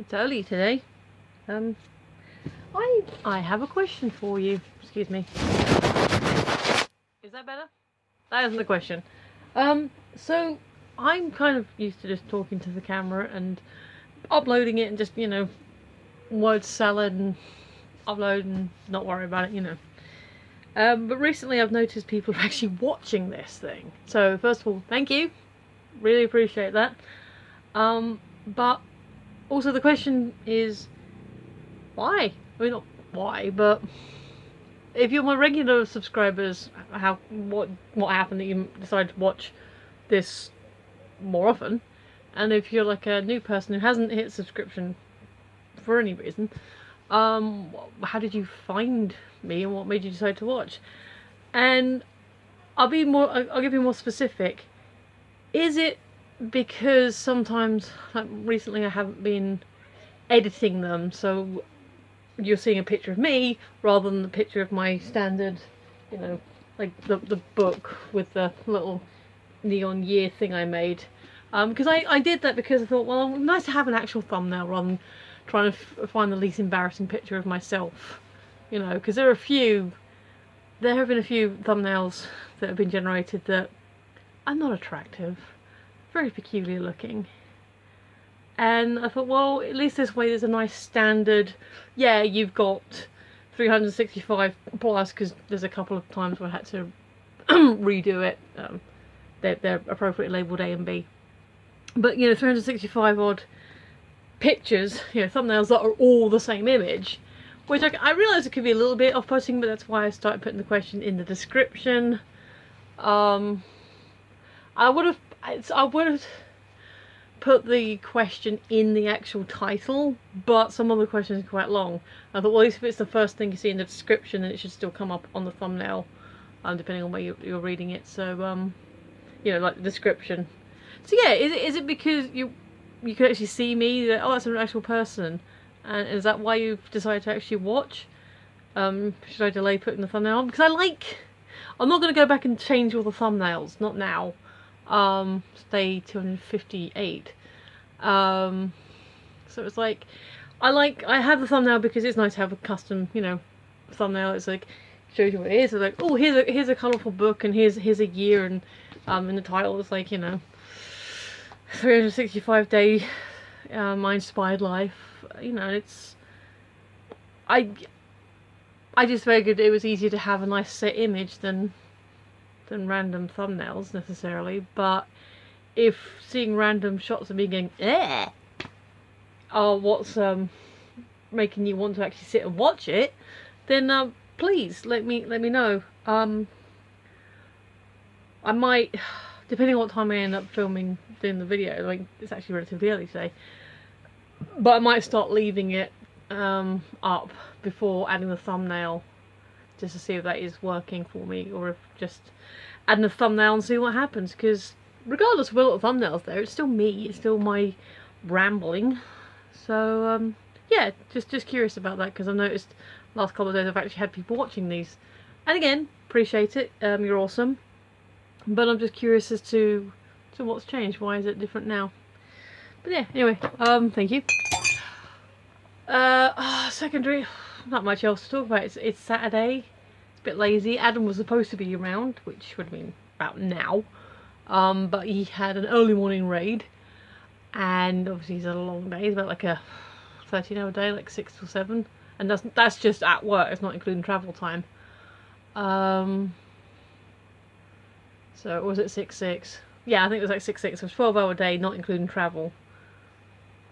It's early today. I have a question for you. Excuse me. Is that better? That isn't the question. So I'm kind of used to just talking to the camera and uploading it and just, word salad and upload and not worry about it, But recently I've noticed people are actually watching this thing. So first of all, thank you. Really appreciate that. But also the question is, why? I mean, not why, but if you're my regular subscribers, what happened that you decided to watch this more often? And if you're like a new person who hasn't hit subscription for any reason, how did you find me and what made you decide to watch? And I'll give you more specific. Is it because sometimes, like recently, I haven't been editing them, so you're seeing a picture of me rather than the picture of my standard, like the book with the little neon year thing I made. Because I did that because I thought, well, it's nice to have an actual thumbnail rather than trying to find the least embarrassing picture of myself. Because there have been a few thumbnails that have been generated that are not attractive, very peculiar looking. And I thought, well, at least this way there's a nice standard. Yeah, you've got 365 plus, because there's a couple of times where I had to redo it. They're appropriately labelled A and B. But, 365 odd pictures, thumbnails that are all the same image. Which I realise it could be a little bit off-putting, but that's why I started putting the question in the description. I would have put the question in the actual title, but some of the questions are quite long. I thought, well, at least if it's the first thing you see in the description, then it should still come up on the thumbnail, depending on where you're reading it. So, like the description. So yeah, is it because you can actually see me, that, oh, that's an actual person, and is that why you've decided to actually watch? Should I delay putting the thumbnail on? Because I'm not going to go back and change all the thumbnails, not now. Stay 258. So it's like, I have the thumbnail because it's nice to have a custom, thumbnail. It's like, shows you what it is. It's like, oh, here's a colourful book, and here's a year, and in the title it's like, 365 day, my inspired life. It's, I just figured it was easier to have a nice set image than random thumbnails necessarily. But if seeing random shots of me going are what's making you want to actually sit and watch it, then please let me know. I might, depending on what time I end up doing the video, like it's actually relatively early today, but I might start leaving it up before adding the thumbnail, just to see if that is working for me, or if just adding a thumbnail and see what happens. Because regardless of what thumbnails there, it's still me, it's still my rambling. So yeah, just curious about that, because I've noticed last couple of days I've actually had people watching these, and again, appreciate it. You're awesome, but I'm just curious as to what's changed. Why is it different now? But yeah, anyway, thank you. Secondary, not much else to talk about. It's Saturday. It's a bit lazy. Adam was supposed to be around, which would have been about now, but he had an early morning raid, and obviously he's had a long day. It's about like a 13-hour day, like 6 till 7, and that's just at work. It's not including travel time. So was it 6-6? Yeah, I think it was like 6-6. So it was 12-hour day, not including travel.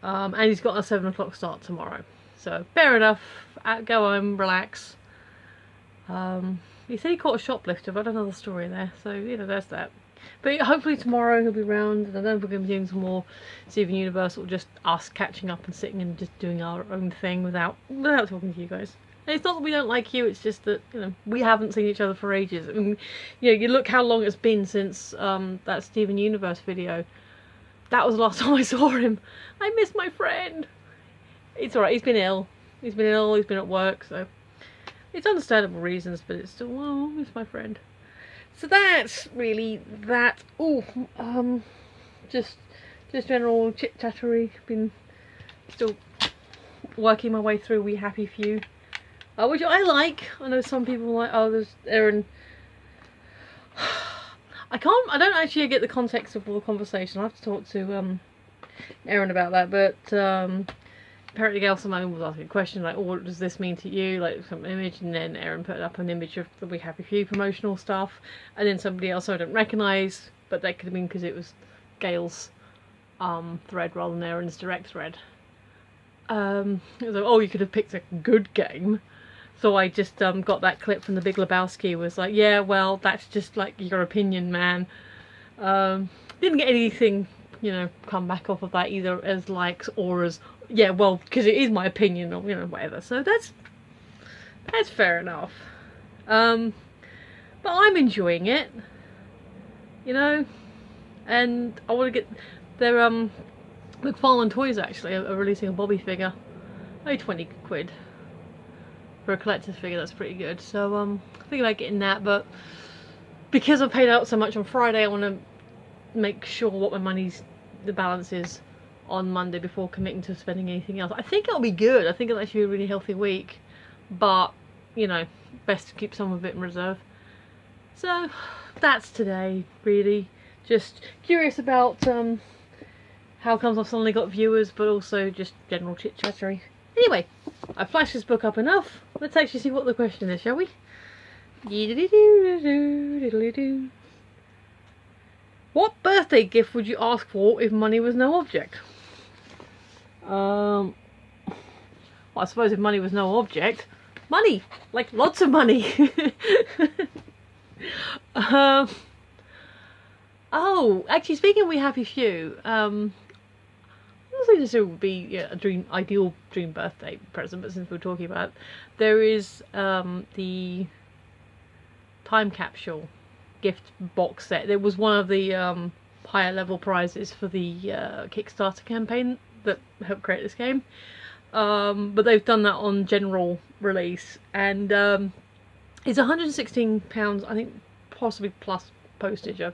And he's got a 7 o'clock start tomorrow. So fair enough. Go home, relax. He said he caught a shoplifter, but another story there. So there's that. But hopefully tomorrow he'll be round, and I know we're going to be doing some more Steven Universe, or just us catching up and sitting and just doing our own thing without talking to you guys. And it's not that we don't like you, it's just that, we haven't seen each other for ages. I mean, you look how long it's been since that Steven Universe video. That was the last time I saw him. I miss my friend. It's alright, he's been ill. He's been at work, so it's understandable reasons, but it's still, oh, I miss my friend. So that's really that. Oh, just general chit-chattery. Been Still working my way through We Happy Few, which I like. I know some people are like, oh, there's Erin. I don't actually get the context of all the conversation. I have to talk to Erin about that, but apparently Gail Simone was asking a question like, oh, what does this mean to you? Like some image, and then Erin put up an image of the We Happy Few promotional stuff, and then somebody else I don't recognise, but that could have been because it was Gail's thread rather than Erin's direct thread. It was like, oh, you could have picked a good game. So I just got that clip from The Big Lebowski, was like, yeah, well, that's just like your opinion, man. Didn't get anything, you know, come back off of that either as likes or as, yeah, well, because it is my opinion or, you know, whatever. So that's fair enough. But I'm enjoying it, you know, and I want to get their McFarlane Toys actually are releasing a Bobby figure, only 20 quid for a collector's figure. That's pretty good. So I'm thinking about getting that, but because I paid out so much on Friday, I want to make sure what the balance is on Monday before committing to spending anything else. I think it'll be good. I think it'll actually be a really healthy week, but you know, best to keep some of it in reserve. So that's today, really. Just curious about how comes I've suddenly got viewers, but also just general chit-chattery. Anyway, I've flashed this book up enough. Let's actually see what the question is, shall we? What birthday gift would you ask for if money was no object? Well, I suppose if money was no object, money! Like, lots of money! Oh, actually, speaking of We Happy Few, I think this would be a ideal dream birthday present, but since we're talking about it, there is the time capsule gift box set. There was one of the higher level prizes for the Kickstarter campaign that helped create this game, but they've done that on general release, and it's £116, I think, possibly plus postage. I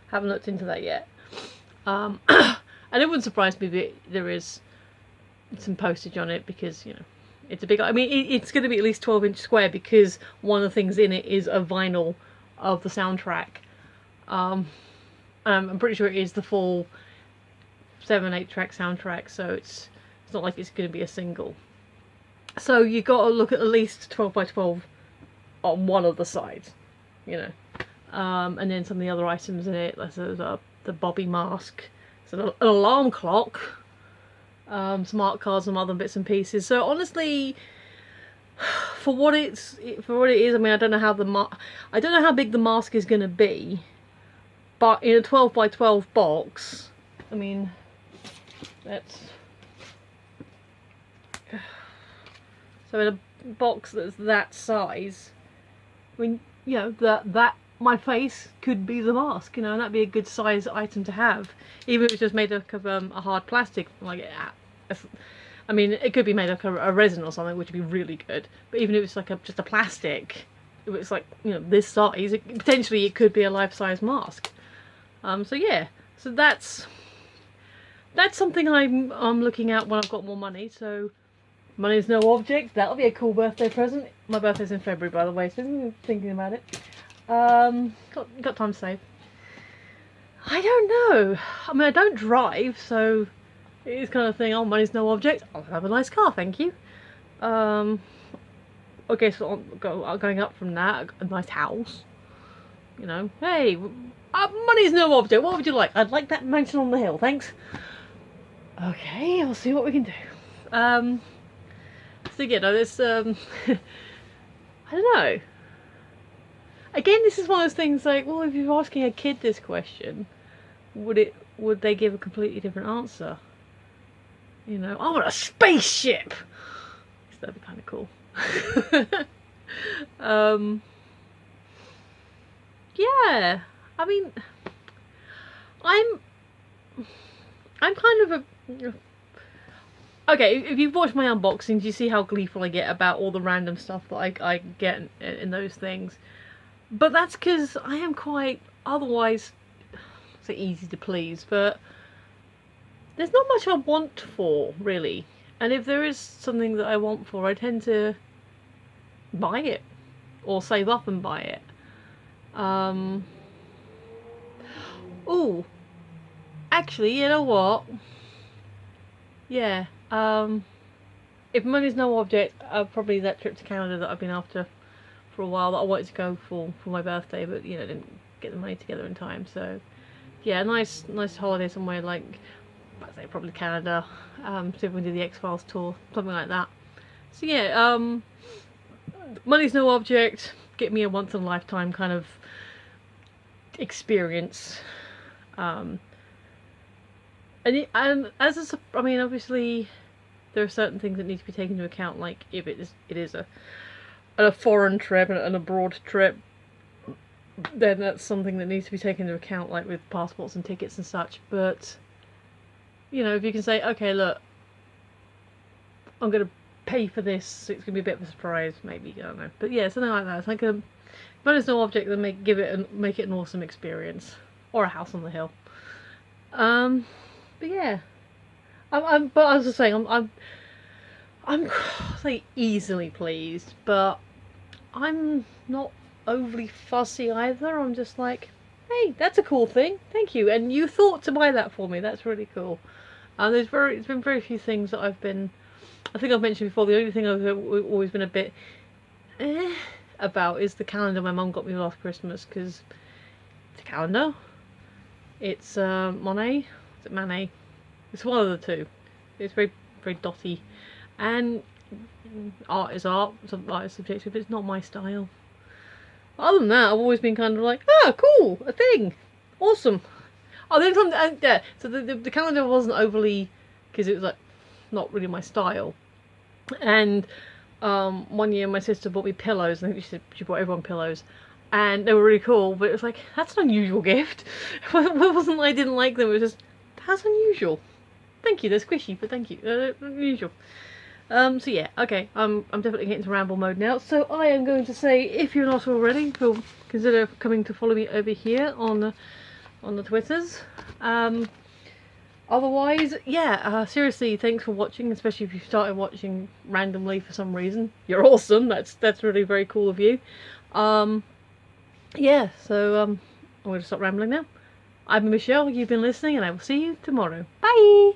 haven't looked into that yet. And it wouldn't surprise me that there is some postage on it, because, you know, it's a big... I mean, it's going to be at least 12-inch square, because one of the things in it is a vinyl of the soundtrack. I'm pretty sure it is the full 7-8 track soundtrack, so it's not like it's going to be a single. So you've got to look at least 12 by 12 on one of the sides, you know. And then some of the other items in it, like the Bobby mask, so an alarm clock, some art cards, some other bits and pieces. So honestly, for what it is, I mean, I don't know how big the mask is going to be, but in a 12 by 12 box, I mean, that's so in a box that's that size, I mean, you know, that my face could be the mask, you know, and that'd be a good size item to have, even if it's just made up of a hard plastic, like, I mean, it could be made up of a resin or something, which would be really good, but even if it's like just a plastic, if it's like, you know, this size, potentially it could be a life-size mask. So yeah, so that's something I'm looking at when I've got more money. So money is no object, that'll be a cool birthday present. My birthday's in February, by the way, so I'm thinking about it. Got time to save. I don't know. I mean, I don't drive, so it is kind of thing. Oh, money's no object. I'll have a nice car, thank you. Okay, so going up from that, a nice house. You know, hey, money's no object. What would you like? I'd like that mansion on the hill, thanks. Okay, I'll see what we can do. So yeah, no, this I don't know. Again, this is one of those things like, well, if you're asking a kid this question, would they give a completely different answer? You know, I want a spaceship! That'd be kind of cool. Yeah, I mean, I'm kind of a... Okay, if you've watched my unboxings, you see how gleeful I get about all the random stuff that I get in those things. But that's because I am quite, otherwise, say easy to please, but there's not much I want for, really. And if there is something that I want for, I tend to buy it or save up and buy it. Oh, actually, you know what? Yeah. If money's no object, probably that trip to Canada that I've been after for a while, that I wanted to go for my birthday, but you know, didn't get the money together in time. So yeah, nice holiday somewhere like, I'd say probably Canada. See if we can do the X-Files tour, something like that. So yeah, money's no object. Get me a once in a lifetime kind of experience. And I mean, obviously, there are certain things that need to be taken into account. Like if it is a foreign trip and an abroad trip, then that's something that needs to be taken into account, like with passports and tickets and such. But you know, if you can say, okay, look, I'm gonna pay for this, so it's gonna be a bit of a surprise, maybe, I don't know. But yeah, something like that. It's like a money's no object, then make it an awesome experience, or a house on the hill. But yeah, but as I was saying, I'm like easily pleased, but I'm not overly fussy either. I'm just like, hey, that's a cool thing, thank you, and you thought to buy that for me. That's really cool. It's been very few things that I think I've mentioned before. The only thing I've always been a bit about is the calendar my mum got me last Christmas, because it's a calendar. It's Monet. Is it Manet? It's one of the two. It's very dotty, and art is art. Some art is subjective, but it's not my style. But other than that, I've always been kind of like, cool, a thing, awesome. Oh, then yeah. So the calendar wasn't overly, because it was like not really my style. And one year my sister bought me pillows. I think she bought everyone pillows, and they were really cool. But it was like, that's an unusual gift. It wasn't I didn't like them. It was just, that's unusual. Thank you. They're squishy, but thank you. Unusual. So yeah, okay. I'm definitely getting to ramble mode now. So I am going to say, if you're not already, consider coming to follow me over here on the Twitters. Otherwise, yeah, seriously, thanks for watching, especially if you started watching randomly for some reason. You're awesome. That's really very cool of you. Yeah, so I'm going to stop rambling now. I've been Michelle, you've been listening, and I will see you tomorrow. Bye!